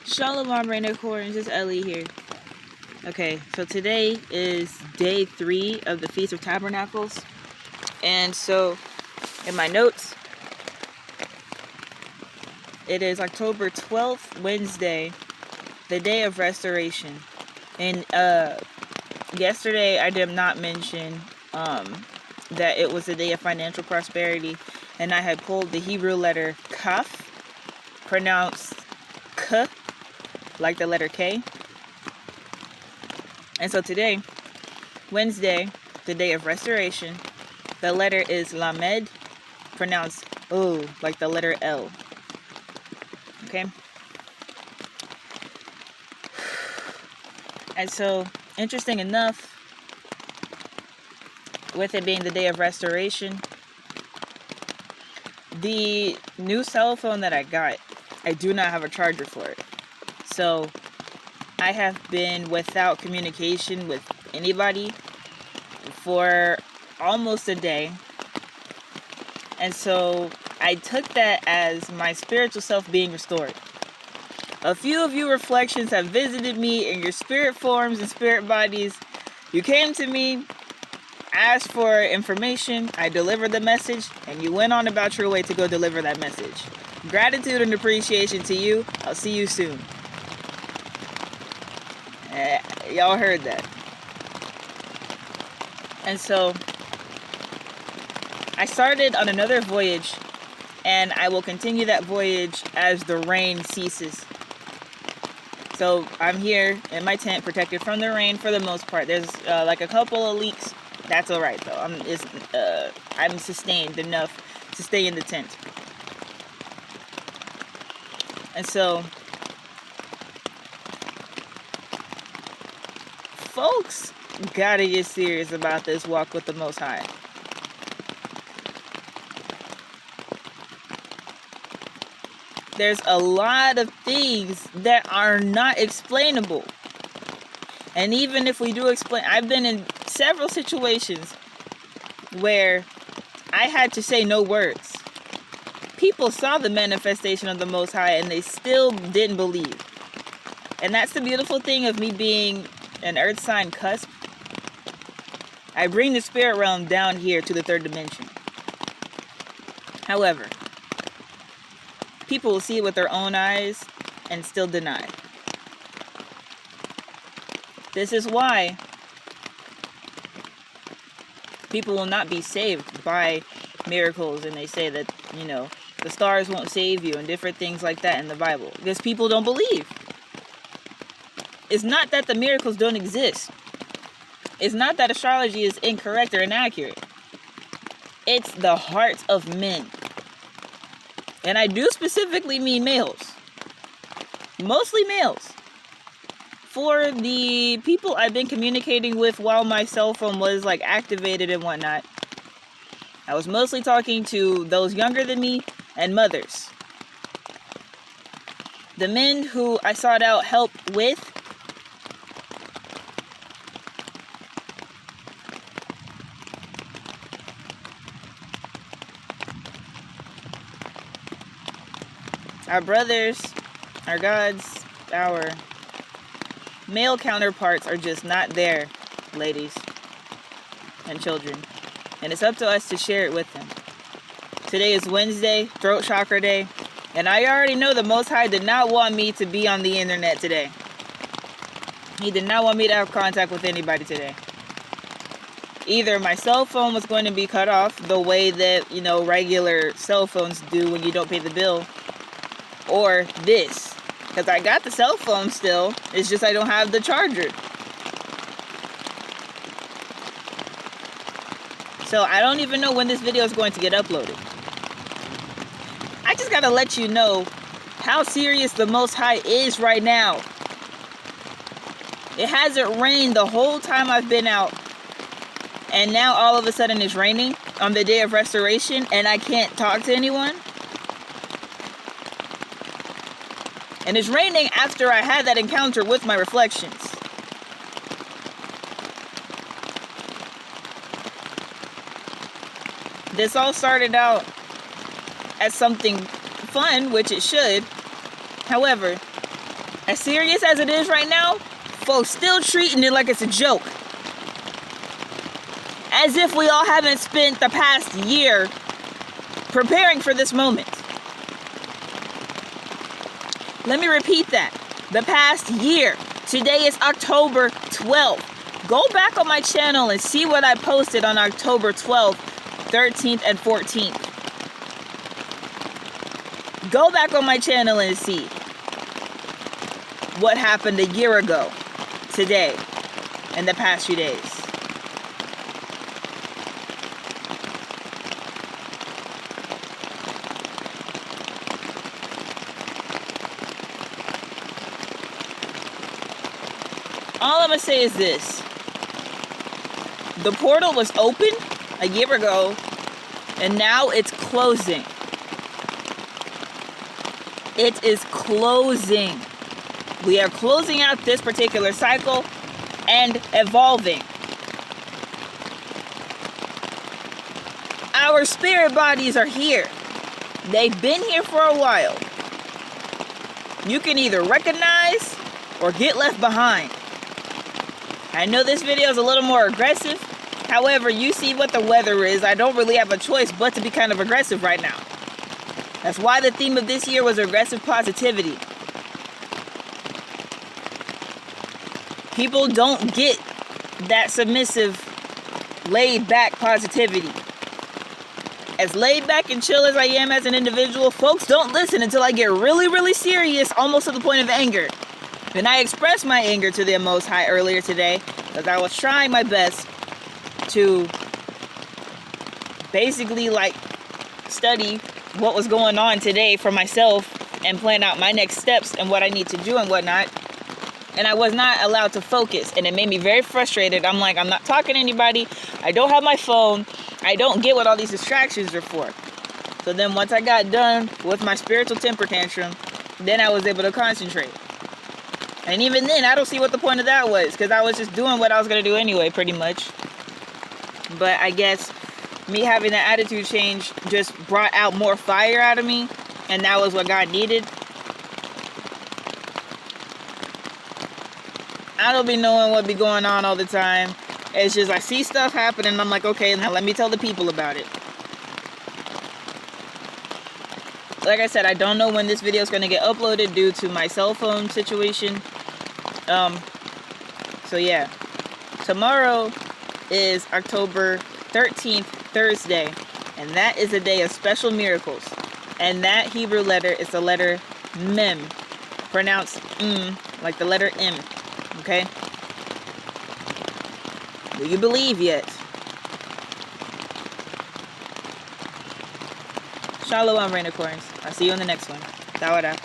Shalom, Rainer Corns. It's Ellie here. Okay, so today is day 3 of the Feast of Tabernacles. And so, in my notes, it is October 12th, Wednesday, the day of restoration. And yesterday I did not mention that it was a day of financial prosperity. And I had pulled the Hebrew letter Kaf, pronounced K, like the letter K. And so today, Wednesday, the day of restoration, the letter is Lamed, pronounced O, like the letter L. Okay? And so, interesting enough, with it being the day of restoration, the new cell phone that I got, I do not have a charger for it. So, I have been without communication with anybody for almost a day. And so I took that as my spiritual self being restored. A few of you reflections have visited me in your spirit forms and spirit bodies. You came to me, asked for information, I delivered the message, and you went on about your way to go deliver that message. Gratitude and appreciation to you. I'll see you soon. Y'all heard that. And so I started on another voyage, and I will continue that voyage as the rain ceases. So I'm here in my tent, protected from the rain for the most part. There's like a couple of leaks. That's all right though. I'm sustained enough to stay in the tent. And so folks gotta get serious about this walk with the Most High. There's a lot of things that are not explainable. And even if we do explain, I've been in several situations where I had to say no words. People saw the manifestation of the Most High and they still didn't believe. And that's the beautiful thing of me being an earth sign cusp. I bring the spirit realm down here to the third dimension. However, people will see it with their own eyes and still deny. This is why people will not be saved by miracles, and they say that, the stars won't save you and different things like that in the Bible, because people don't believe. It's not that the miracles don't exist. It's not that astrology is incorrect or inaccurate. It's the hearts of men. And I do specifically mean males. Mostly males. For the people I've been communicating with while my cell phone was activated and whatnot, I was mostly talking to those younger than me and mothers. The men who I sought out help with, our brothers, our gods, our male counterparts are just not there, ladies and children. And it's up to us to share it with them. Today is Wednesday, throat chakra day, and I already know the Most High did not want me to be on the internet today. He did not want me to have contact with anybody today. Either my cell phone was going to be cut off the way that, regular cell phones do when you don't pay the bill, or this, because I got the cell phone still, it's just I don't have the charger. So I don't even know when this video is going to get uploaded. I just gotta let you know how serious the Most High is right now. It hasn't rained the whole time I've been out, and now all of a sudden it's raining on the day of restoration, and I can't talk to anyone. And it's raining after I had that encounter with my reflections. This all started out as something fun, which it should. However, As serious as it is right now, folks still treating it like it's a joke. As if we all haven't spent the past year preparing for this moment. Let me repeat that. The past year. Today is October 12th. Go back on my channel and see what I posted on October 12th, 13th, and 14th. Go back on my channel and see what happened a year ago, today, in the past few days. All I'm going to say is this. The portal was open a year ago, and now it's closing. It is closing. We are closing out this particular cycle and evolving. Our spirit bodies are here. They've been here for a while. You can either recognize or get left behind. I know this video is a little more aggressive. However, you see what the weather is. I don't really have a choice but to be kind of aggressive right now. That's why the theme of this year was aggressive positivity. People don't get that submissive, laid-back positivity. As laid-back and chill as I am as an individual, folks don't listen until I get really, really serious, almost to the point of anger. And I expressed my anger to the Most High earlier today, because I was trying my best to basically study what was going on today for myself and plan out my next steps and what I need to do and whatnot. And I was not allowed to focus, and it made me very frustrated. I'm like, I'm not talking to anybody. I don't have my phone. I don't get what all these distractions are for. So then once I got done with my spiritual temper tantrum, then I was able to concentrate. And even then, I don't see what the point of that was, because I was just doing what I was going to do anyway, pretty much. But I guess me having that attitude change just brought out more fire out of me, and that was what God needed. I don't be knowing what be going on all the time. It's just I see stuff happen, and I'm like, okay, now let me tell the people about it. Like I said, I don't know when this video is going to get uploaded due to my cell phone situation. So yeah, tomorrow is October 13th, Thursday, and that is a day of special miracles. And that Hebrew letter is the letter Mem, pronounced like the letter M. Okay? Do you believe yet? Shalom, Rainicorns. I'll see you in the next one. Tawada.